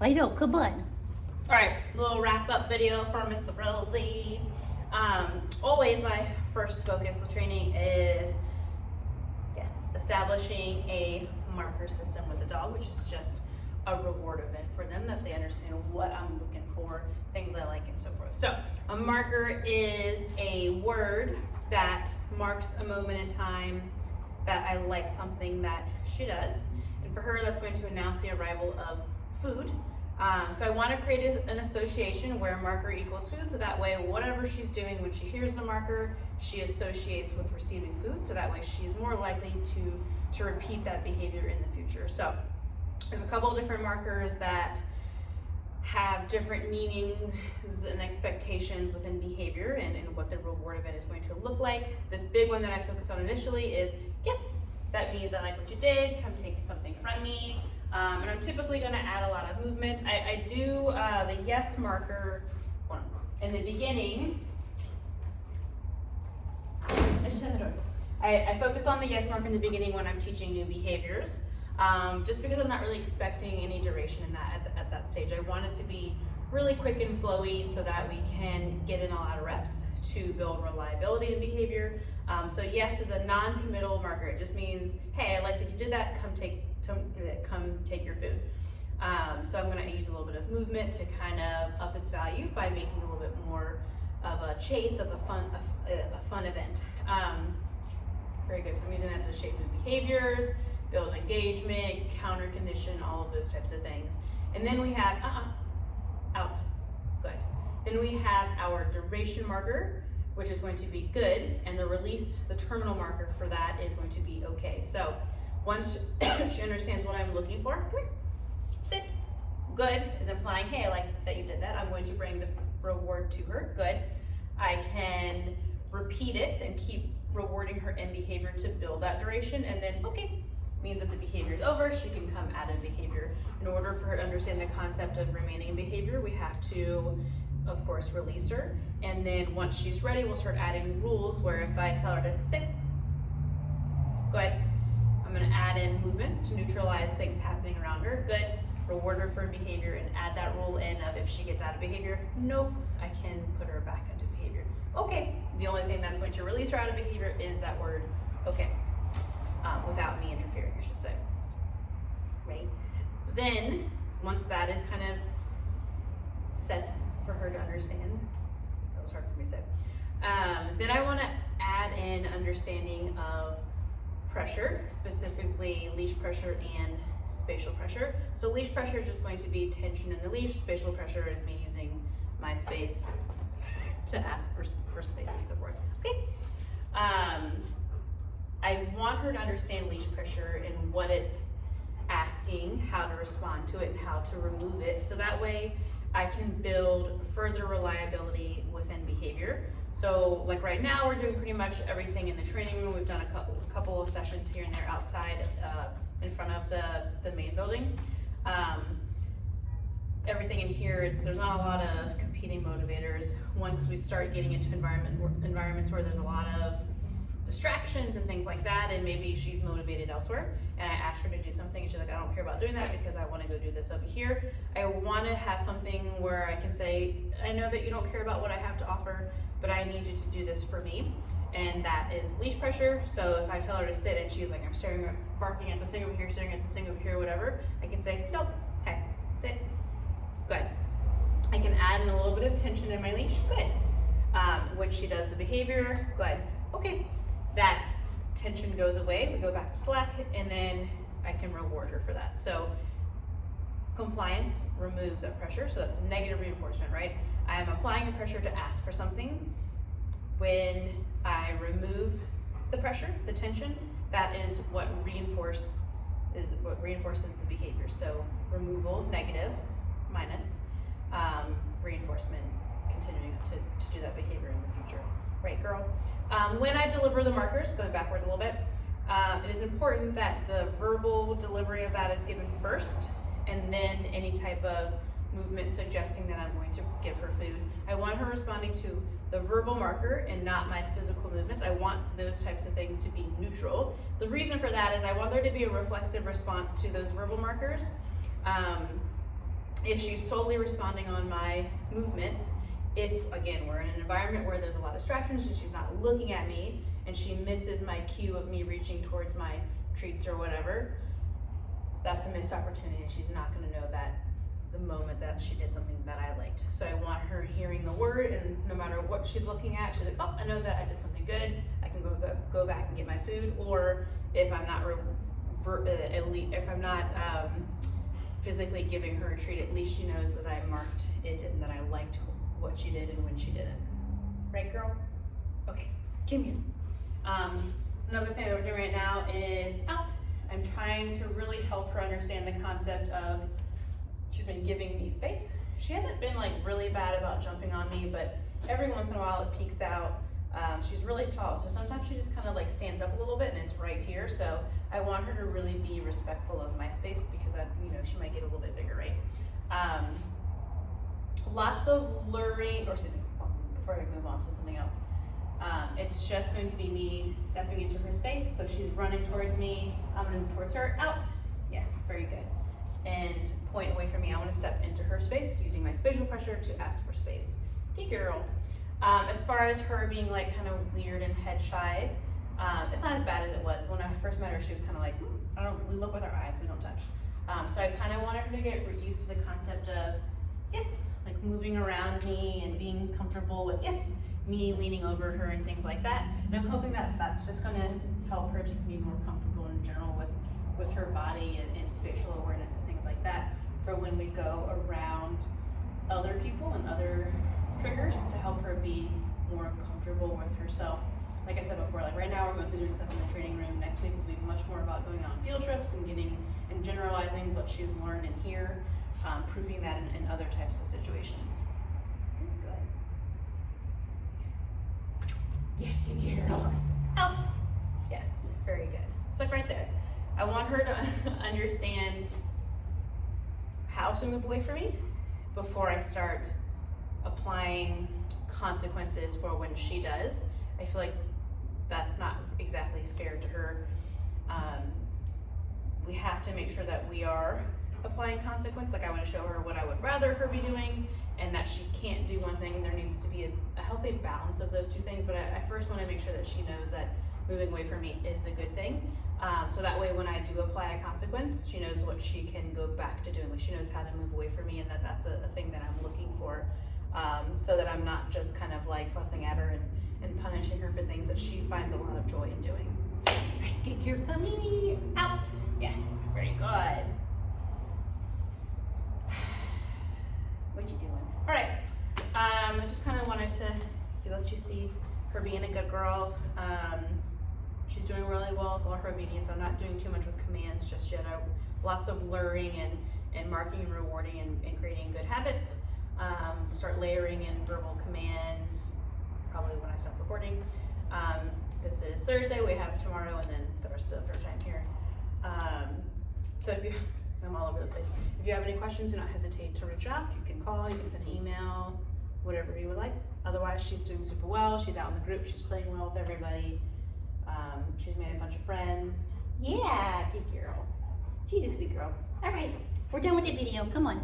Lido, kabun. All right, little wrap up video for Mr. Rosie. Always my first focus with training is, yes, establishing a marker system with the dog, which is just a reward event for them that they understand what I'm looking for, things I like, and so forth. So a marker is a word that marks a moment in time that I like something that she does. And for her, that's going to announce the arrival of food. So I want to create an association where marker equals food, so that way whatever she's doing when she hears the marker, she associates with receiving food, so that way she's more likely to repeat that behavior in the future. So I have a couple of different markers that have different meanings and expectations within behavior and what the reward event is going to look like. The big one that I focus on initially is yes, that means I like what you did, come take something from me. And I'm typically going to add a lot of movement. I do the yes marker in the beginning. I focus on the yes mark in the beginning when I'm teaching new behaviors, just because I'm not really expecting any duration in that at that stage. I want it to be really quick and flowy so that we can get in a lot of reps to build reliability in behavior. So yes is a non-committal marker. It just means, hey, I like that you did that, come take your food. So I'm going to use a little bit of movement to kind of up its value by making a little bit more of a chase, of a fun event. Very good. So I'm using that to shape new behaviors, build engagement, counter condition, all of those types of things. And then we have out. Good. Then we have our duration marker, which is going to be good, and the release, the terminal marker for that is going to be okay. So once she understands what I'm looking for, come here, sit. Good is implying, hey, I like that you did that. I'm going to bring the reward to her. Good. I can repeat it and keep rewarding her in behavior to build that duration, and then okay means that the behavior is over. She can come out of behavior. In order for her to understand the concept of remaining behavior, we have to, of course, release her. And then once she's ready, we'll start adding rules where if I tell her to sit, good. I'm going to add in movements to neutralize things happening around her. Good. Reward her for behavior and add that rule in of if she gets out of behavior, nope, I can put her back into behavior. Okay. The only thing that's going to release her out of behavior is that word okay. Without me interfering, I should say. Right? Then, once that is kind of set for her to understand, that was hard for me to say, then I want to add in understanding of pressure, specifically leash pressure and spatial pressure. So leash pressure is just going to be tension in the leash. Spatial pressure is me using my space to ask for space and so forth. Okay. I want her to understand leash pressure and what it's asking, how to respond to it, and how to remove it. So that way I can build further reliability within behavior. So like right now, we're doing pretty much everything in the training room. We've done a couple of sessions here and there outside in front of the main building. Everything in here, there's not a lot of competing motivators. Once we start getting into environments where there's a lot of distractions and things like that, and maybe she's motivated elsewhere, and I ask her to do something and she's like, I don't care about doing that because I want to go do this over here. I want to have something where I can say, I know that you don't care about what I have to offer, but I need you to do this for me, and that is leash pressure. So if I tell her to sit and she's like, I'm barking at this thing over here, staring at this thing over here, whatever, I can say, nope, hey, sit. Good. I can add in a little bit of tension in my leash. Good. When she does the behavior, good. Okay. That tension goes away. We go back to slack, and then I can reward her for that. So compliance removes that pressure. So that's negative reinforcement, right? I am applying a pressure to ask for something. When I remove the pressure, the tension, that is what reinforces the behavior. So removal, negative, minus reinforcement, continuing to do that behavior in the future. Right, girl? When I deliver the markers, going backwards a little bit, it is important that the verbal delivery of that is given first, and then any type of movement suggesting that I'm going to give her food. I want her responding to the verbal marker and not my physical movements. I want those types of things to be neutral. The reason for that is I want there to be a reflexive response to those verbal markers. if she's solely responding on my movements, if, again, we're in an environment where there's a lot of distractions and she's not looking at me and she misses my cue of me reaching towards my treats or whatever, that's a missed opportunity, and she's not gonna know that the moment that she did something that I liked. So I want her hearing the word, and no matter what she's looking at, she's like, oh, I know that I did something good. I can go back and get my food. Or if I'm not physically giving her a treat, at least she knows that I marked it and that I liked what she did and when she did it. Right, girl? Okay, come here. Another thing that we're doing right now is out. I'm trying to really help her understand the concept of, she's been giving me space. She hasn't been like really bad about jumping on me, but every once in a while it peeks out. She's really tall, so sometimes she just kind of like stands up a little bit and it's right here. So I want her to really be respectful of my space because she might get a little bit bigger, right? Lots of luring, or excuse me, before I move on to something else. It's just going to be me stepping into her space. So she's running towards me, I'm gonna move towards her, out. Yes, very good. And point away from me. I want to step into her space using my spatial pressure to ask for space. Hey girl. As far as her being like kind of weird and head shy, it's not as bad as it was. When I first met her, she was kind of like, we look with our eyes, we don't touch. So I kind of wanted her to get used to the concept of, yes, like moving around me and being comfortable with, yes, me leaning over her and things like that. And I'm hoping that that's just going to help her just be more comfortable in general with her body and spatial awareness and things like that for when we go around other people and other triggers, to help her be more comfortable with herself. Like I said before, like right now we're mostly doing stuff in the training room. Next week will be much more about going on field trips and and generalizing what she's learned in here, proofing that in other types of situations. Good. Yeah, good girl. Out. Yes, very good. So like right there. I want her to understand how to move away from me before I start applying consequences for when she does. I feel like that's not exactly fair to her. We have to make sure that we are applying consequence. Like I want to show her what I would rather her be doing, and that she can't do one thing. There needs to be a healthy balance of those two things, but I first want to make sure that she knows that moving away from me is a good thing. So that way when I do apply a consequence, she knows what she can go back to doing. Like she knows how to move away from me, and that's a thing that I'm looking for. So that I'm not just kind of like fussing at her and punishing her for things that she finds a lot of joy in doing. Right, get your tummy out. Yes, very good. What you doing? All right, I just kind of wanted to let you see her being a good girl. She's doing really well with all her obedience. I'm not doing too much with commands just yet. Lots of luring and marking and rewarding and creating good habits. Start layering in verbal commands probably when I stop recording. This is Thursday, we have tomorrow, and then the rest of the third time here. So I'm all over the place. If you have any questions, do not hesitate to reach out. You can call, you can send an email, whatever you would like. Otherwise, she's doing super well. She's out in the group, she's playing well with everybody. She's made a bunch of friends. Yeah, good girl. She's a sweet girl. All right, we're done with the video, come on.